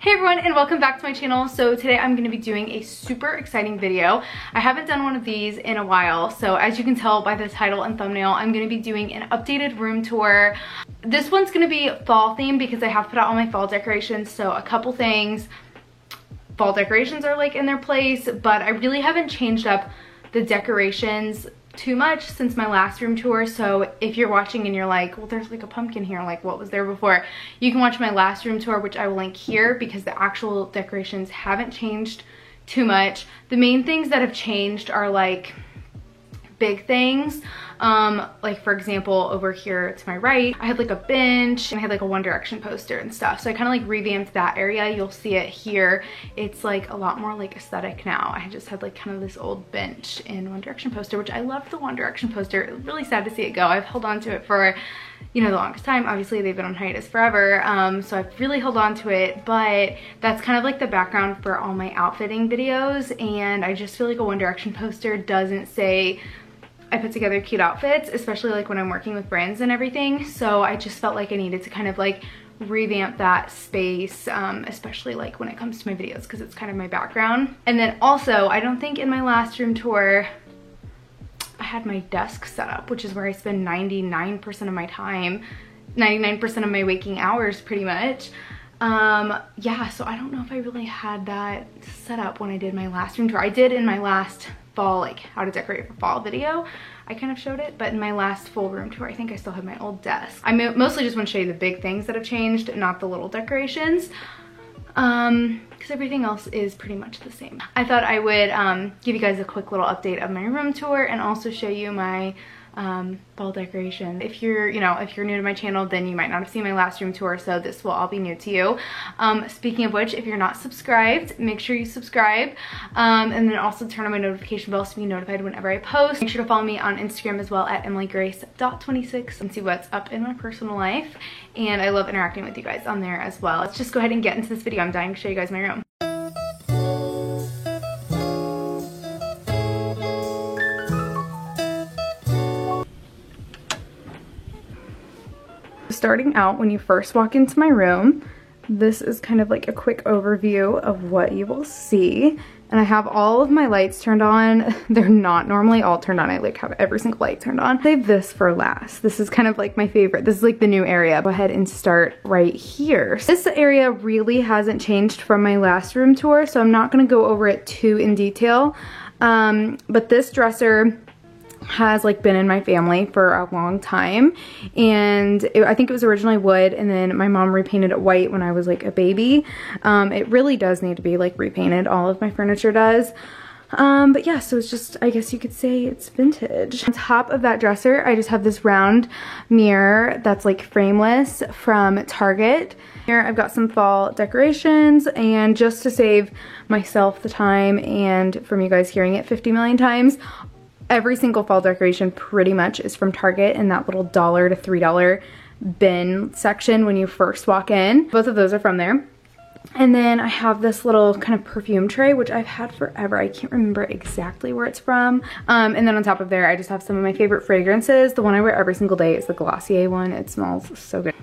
Hey everyone, and welcome back to my channel. So today I'm going to be doing a super exciting video. I haven't done one of these in a while, so as you can tell by the title and thumbnail, I'm going to be doing an updated room tour. This one's going to be fall themed because I have put out all my fall decorations, so a couple things. Fall decorations are like in their place, but I really haven't changed up the decorations too much since my last room tour. So if you're watching and you're like, well, there's like a pumpkin here, like what was there before, you can watch my last room tour, which I will link here, because the actual decorations haven't changed too much. The main things that have changed are like big things, like for example over here to my right I had like a bench and I had like a One Direction poster and stuff, so I kind of like revamped that area. You'll see it here. It's like a lot more like aesthetic now. I just had like kind of this old bench and One Direction poster, which I loved the One Direction poster. It was really sad to see it go. I've held on to it for, you know, the longest time. Obviously they've been on hiatus forever, so I've really held on to it, but that's kind of like the background for all my outfitting videos, and I just feel like a One Direction poster doesn't say I put together cute outfits, especially like when I'm working with brands and everything. So I just felt like I needed to kind of like revamp that space, especially like when it comes to my videos, because it's kind of my background. And then also, I don't think in my last room tour I had my desk set up, which is where I spend 99% of my time, 99% of my waking hours pretty much. Yeah, so I don't know if I really had that set up when I did my last room tour. I did in my last fall, like how to decorate for fall video, I kind of showed it, but in my last full room tour I think I still have my old desk. I mostly just want to show you the big things that have changed, not the little decorations, because everything else is pretty much the same. I thought I would give you guys a quick little update of my room tour and also show you my fall decoration. If you're, if you're new to my channel, then you might not have seen my last room tour, so this will all be new to you. Speaking of which, if you're not subscribed, make sure you subscribe, and then also turn on my notification bell to be notified whenever I post. Make sure to follow me on Instagram as well at emilygrace.26 and see what's up in my personal life, and I love interacting with you guys on there as well. Let's just go ahead and get into this video. I'm dying to show you guys my room. Starting out, when you first walk into my room, this is kind of like a quick overview of what you will see. And I have all of my lights turned on. They're not normally all turned on. I like have every single light turned on. Save this for last. This is kind of like my favorite. This is like the new area. Go ahead and start right here. This area really hasn't changed from my last room tour, so I'm not gonna go over it too in detail. But this dresser has like been in my family for a long time, and I think it was originally wood, and then my mom repainted it white when I was like a baby. It really does need to be like repainted. All of my furniture does. But yeah, so it's just, I guess you could say it's vintage. On top of that dresser, I just have this round mirror that's like frameless from Target. Here I've got some fall decorations, and just to save myself the time and from you guys hearing it 50 million times, every single fall decoration pretty much is from Target in that little $1 to $3 bin section when you first walk in. Both of those are from there. And then I have this little kind of perfume tray, which I've had forever. I can't remember exactly where it's from. And then on top of there, I just have some of my favorite fragrances. The one I wear every single day is the Glossier one. It smells so good.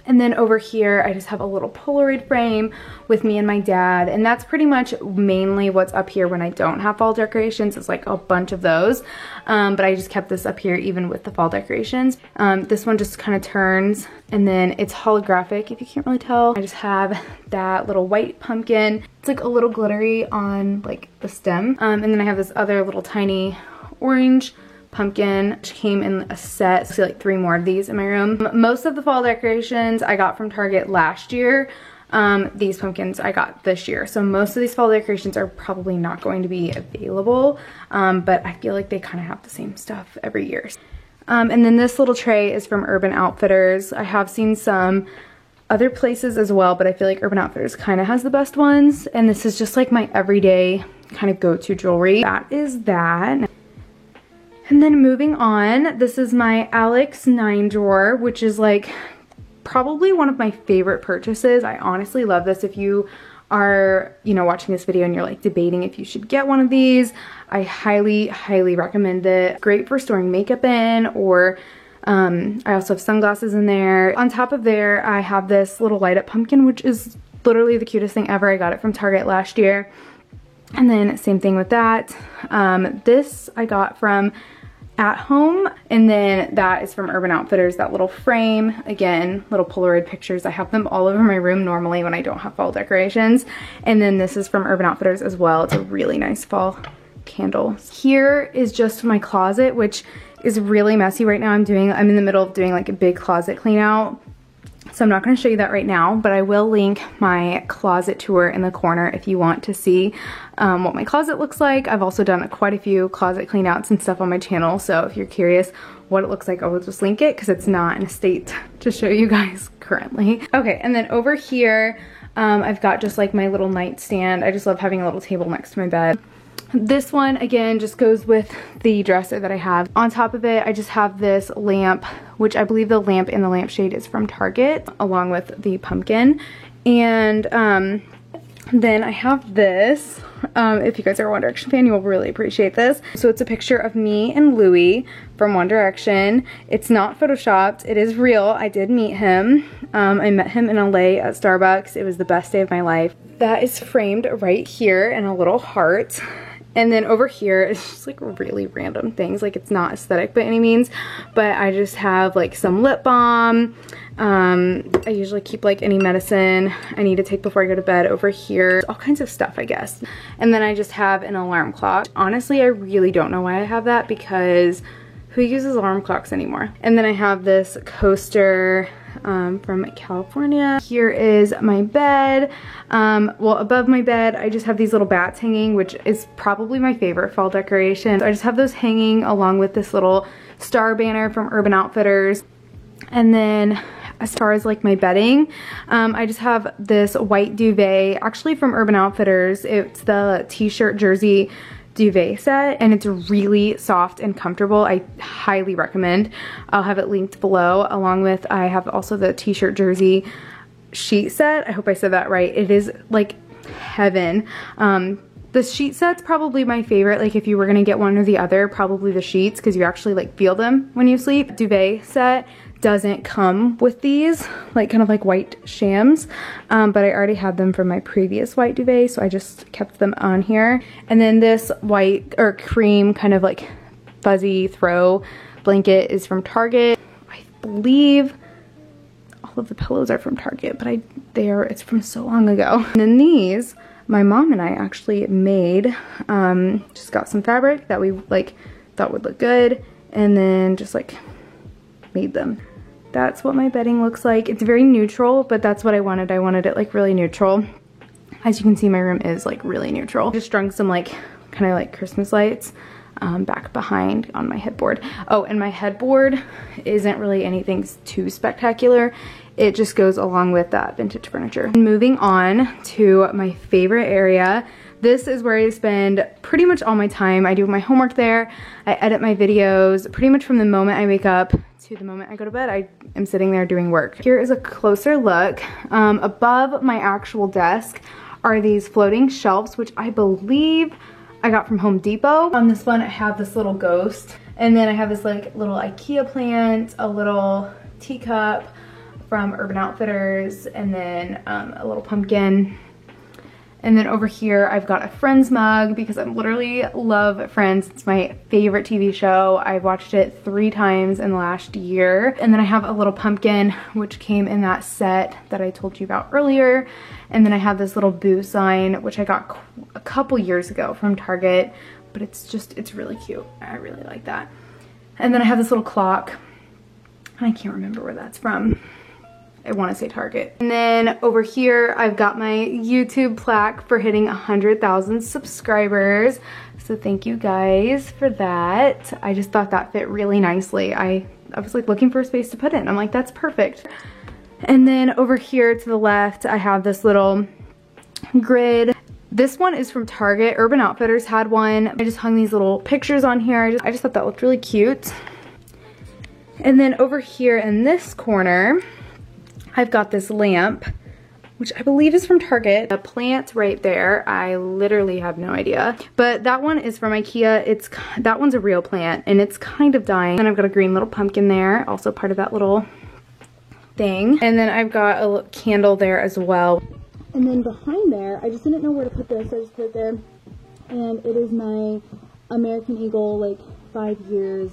And then over here, I just have a little Polaroid frame with me and my dad. And that's pretty much mainly what's up here when I don't have fall decorations. It's like a bunch of those. But I just kept this up here even with the fall decorations. This one just kind of turns, and then it's holographic, if you can't really tell. I just have that little white pumpkin. It's like a little glittery on like the stem. And then I have this other little tiny orange pumpkin, which came in a set. So I see like 3 more of these in my room. Most of the fall decorations I got from Target last year. These pumpkins I got this year. So most of these fall decorations are probably not going to be available, but I feel like they kind of have the same stuff every year. And then this little tray is from Urban Outfitters. I have seen some other places as well, but I feel like Urban Outfitters kind of has the best ones. And this is just like my everyday kind of go-to jewelry. That is that. And then moving on, this is my Alex 9 drawer, which is like probably one of my favorite purchases. I honestly love this. If you are, watching this video and you're like debating if you should get one of these, I highly, highly recommend it. Great for storing makeup in, or I also have sunglasses in there. On top of there, I have this little light up pumpkin, which is literally the cutest thing ever. I got it from Target last year. And then same thing with that. This I got from At Home, and then that is from Urban Outfitters, that little frame. Again, little Polaroid pictures. I have them all over my room normally when I don't have fall decorations. And then this is from Urban Outfitters as well. It's a really nice fall candle. Here is just my closet, which is really messy right now. I'm in the middle of doing like a big closet clean out. So I'm not going to show you that right now, but I will link my closet tour in the corner if you want to see what my closet looks like. I've also done quite a few closet clean outs and stuff on my channel, so if you're curious what it looks like, I will just link it because it's not in a state to show you guys currently. Okay, and then over here, I've got just like my little nightstand. I just love having a little table next to my bed. This one, again, just goes with the dresser that I have. On top of it, I just have this lamp, which I believe the lamp and the lampshade is from Target, along with the pumpkin. And then I have this. If you guys are a One Direction fan, you will really appreciate this. So it's a picture of me and Louis from One Direction. It's not photoshopped. It is real. I did meet him. I met him in LA at Starbucks. It was the best day of my life. That is framed right here in a little heart. And then over here, it's just like really random things. Like it's not aesthetic by any means, but I just have like some lip balm. I usually keep like any medicine I need to take before I go to bed over here. All kinds of stuff, I guess. And then I just have an alarm clock. Honestly, I really don't know why I have that because who uses alarm clocks anymore? And then I have this coaster from California. Here is my bed. Well, above my bed, I just have these little bats hanging, which is probably my favorite fall decoration. So I just have those hanging along with this little star banner from Urban Outfitters. And then as far as like my bedding, I just have this white duvet, actually from Urban Outfitters. It's the t-shirt jersey duvet set, and it's really soft and comfortable. I highly recommend. I'll have it linked below, along with I have also the t-shirt jersey sheet set. I hope I said that right. It is like heaven. The sheet set's probably my favorite. Like if you were gonna get one or the other, probably the sheets, because you actually like feel them when you sleep. Duvet set doesn't come with these, like kind of like white shams, but I already had them from my previous white duvet, so I just kept them on here. And then this white or cream kind of like fuzzy throw blanket is from Target. I believe all of the pillows are from Target, but it's from so long ago. And then these, my mom and I actually made, just got some fabric that we like thought would look good, and then just like made them. That's what my bedding looks like. It's very neutral, but that's what I wanted. I wanted it like really neutral. As you can see, my room is like really neutral. Just strung some like kind of like Christmas lights back behind on my headboard. Oh, and my headboard isn't really anything too spectacular. It just goes along with that vintage furniture. Moving on to my favorite area. This is where I spend pretty much all my time. I do my homework there. I edit my videos pretty much from the moment I wake up to the moment I go to bed. I am sitting there doing work. Here is a closer look. Above my actual desk are these floating shelves, which I believe I got from Home Depot. On this one, I have this little ghost. And then I have this like little IKEA plant, a little teacup from Urban Outfitters, and then a little pumpkin. And then over here, I've got a Friends mug because I literally love Friends. It's my favorite TV show. I've watched it 3 times in the last year. And then I have a little pumpkin, which came in that set that I told you about earlier. And then I have this little boo sign, which I got a couple years ago from Target, but it's really cute. I really like that. And then I have this little clock. I can't remember where that's from. I want to say Target. And then over here, I've got my YouTube plaque for hitting 100,000 subscribers. So thank you guys for that. I just thought that fit really nicely. I was like looking for a space to put it. I'm like, that's perfect. And then over here to the left, I have this little grid. This one is from Target. Urban Outfitters had one. I just hung these little pictures on here. I just thought that looked really cute. And then over here in this corner, I've got this lamp, which I believe is from Target. A plant right there. I literally have no idea. But that one is from IKEA. That one's a real plant, and it's kind of dying. And I've got a green little pumpkin there, also part of that little thing. And then I've got a candle there as well. And then behind there, I just didn't know where to put this, so I just put it there. And it is my American Eagle, like 5 years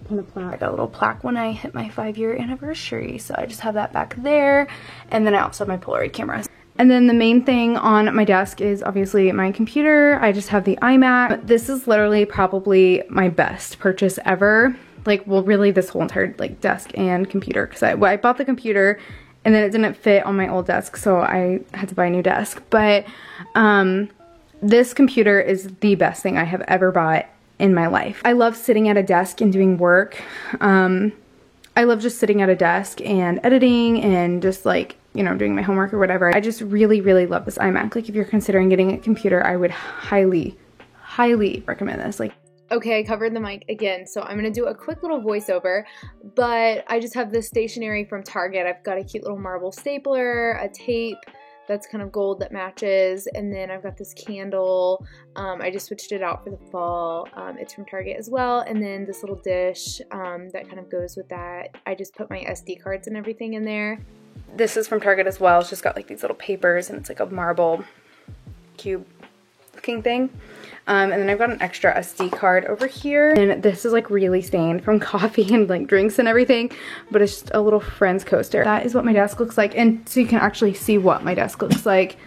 kind of plaque. I got a little plaque when I hit my 5-year anniversary, so I just have that back there. And then I also have my Polaroid camera. And then the main thing on my desk is obviously my computer. I just have the iMac. This is literally probably my best purchase ever. Like, well, really this whole entire like desk and computer, because I bought the computer and then it didn't fit on my old desk, so I had to buy a new desk. But this computer is the best thing I have ever bought in my life. I love sitting at a desk and doing work. I love just sitting at a desk and editing and just like, you know, doing my homework or whatever. I just really, really love this iMac. Like, if you're considering getting a computer, I would highly, highly recommend this. Like, okay, I covered the mic again, so I'm gonna do a quick little voiceover, but I just have this stationery from Target. I've got a cute little marble stapler, a tape that's kind of gold that matches, and then I've got this candle. I just switched it out for the fall. It's from Target as well, and then this little dish that kind of goes with that. I just put my SD cards and everything in there. This is from Target as well. It's just got like these little papers, and it's like a marble cube looking thing. And then I've got an extra SD card over here, and this is like really stained from coffee and like drinks and everything, but it's just a little Friends coaster. That is what my desk looks like, and so you can actually see what my desk looks like.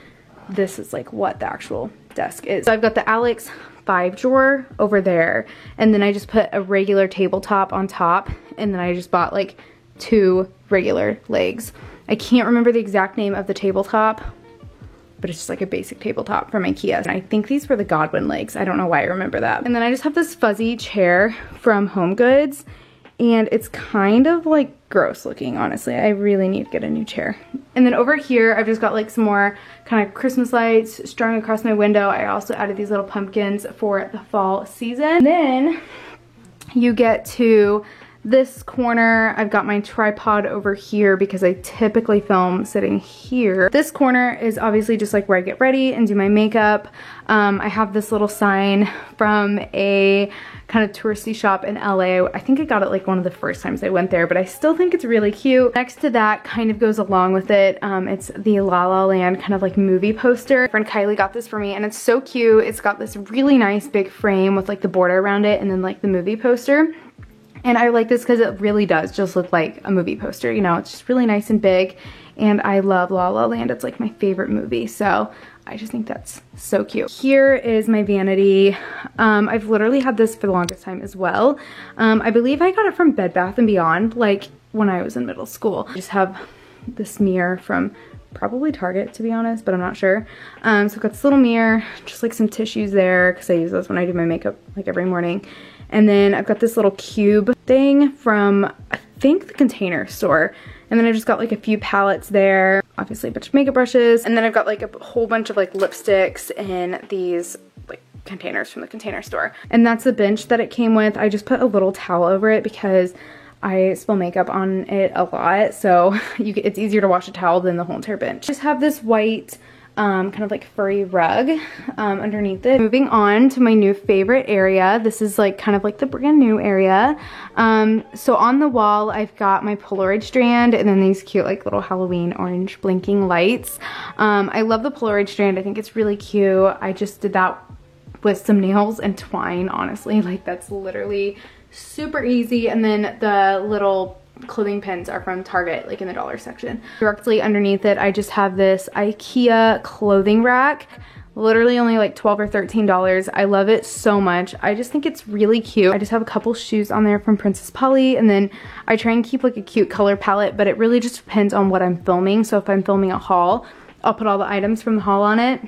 This is like what the actual desk is. So I've got the Alex 5 drawer over there, and then I just put a regular tabletop on top, and then I just bought like 2 regular legs. I can't remember the exact name of the tabletop, but it's just like a basic tabletop from IKEA. And I think these were the Godwin legs. I don't know why I remember that. And then I just have this fuzzy chair from HomeGoods, and it's kind of like gross looking, honestly. I really need to get a new chair. And then over here, I've just got like some more kind of Christmas lights strung across my window. I also added these little pumpkins for the fall season. And then you get to this corner. I've got my tripod over here because I typically film sitting here. This corner is obviously just like where I get ready and do my makeup. I have this little sign from a kind of touristy shop in LA. I think I got it like one of the first times I went there, but I still think it's really cute. Next to that kind of goes along with it. It's the La La Land kind of like movie poster. My friend Kylie got this for me, and it's so cute. It's got this really nice big frame with like the border around it and then like the movie poster. And I like this because it really does just look like a movie poster, you know, it's just really nice and big. And I love La La Land, it's like my favorite movie, so I just think that's so cute. Here is my vanity. I've literally had this for the longest time as well. I believe I got it from Bed Bath & Beyond, like when I was in middle school. I just have this mirror from probably Target, to be honest, but I'm not sure. So I've got this little mirror, just like some tissues there, because I use those when I do my makeup like every morning. And then I've got this little cube thing from, I think, the Container Store. And then I just got like a few palettes there, obviously a bunch of makeup brushes. And then I've got like a whole bunch of like lipsticks in these like containers from the Container Store. And that's the bench that it came with. I just put a little towel over it because I spill makeup on it a lot. So it's easier to wash a towel than the whole entire bench. I just have this white kind of like furry rug underneath it. Moving on to my new favorite area. This is like kind of like the brand new area. So on the wall I've got my Polaroid strand and then these cute like little Halloween orange blinking lights. I love the Polaroid strand. I think it's really cute. I just did that with some nails and twine, honestly. Like, that's literally super easy. And then the little clothing pins are from Target, like in the dollar section. Directly underneath it, I just have this IKEA clothing rack. Literally only like $12 or $13. I love it so much. I just think it's really cute. I just have a couple shoes on there from Princess Polly, and then I try and keep like a cute color palette, but it really just depends on what I'm filming. So if I'm filming a haul, I'll put all the items from the haul on it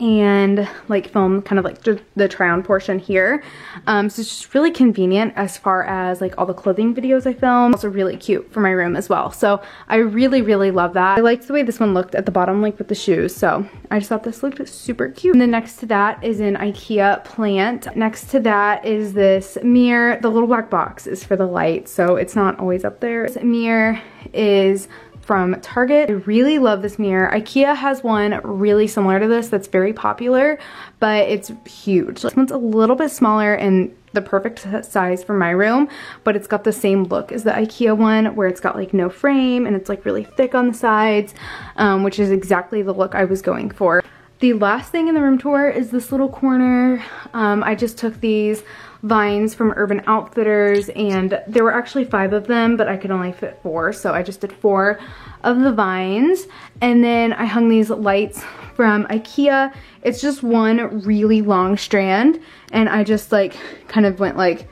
and like film kind of like the try on portion here. So it's just really convenient as far as like all the clothing videos I film. Also really cute for my room as well. So I really, really love that. I liked the way this one looked at the bottom, like with the shoes. So I just thought this looked super cute. And then next to that is an IKEA plant. Next to that is this mirror. The little black box is for the light, so it's not always up there. This mirror is from Target. I really love this mirror. IKEA has one really similar to this that's very popular, but it's huge. This one's a little bit smaller and the perfect size for my room, but it's got the same look as the IKEA one where it's got like no frame and it's like really thick on the sides, which is exactly the look I was going for. The last thing in the room tour is this little corner. I just took these vines from Urban Outfitters, and there were actually 5 of them, but I could only fit 4, so I just did 4 of the vines. And then I hung these lights from IKEA. It's just one really long strand, and I just like kind of went like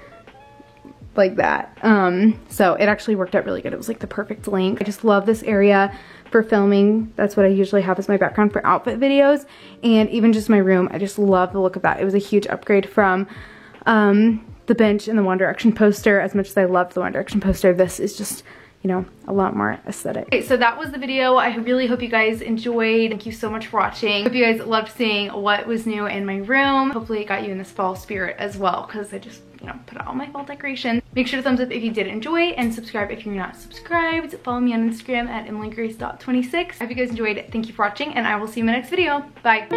that. So it actually worked out really good. It was like the perfect length. I just love this area for filming. That's what I usually have as my background for outfit videos, and even just my room. I just love the look of that. It was a huge upgrade from the bench and the One Direction poster. As much as I loved the One Direction poster, this is just, you know, a lot more aesthetic. Okay, so that was the video. I really hope you guys enjoyed. Thank you so much for watching. Hope you guys loved seeing what was new in my room. Hopefully it got you in this fall spirit as well, because I just, you know, put out all my fall decorations. Make sure to thumbs up if you did enjoy, and subscribe if you're not subscribed. Follow me on Instagram at emilygrace.26. I hope you guys enjoyed. Thank you for watching, and I will see you in my next video. Bye.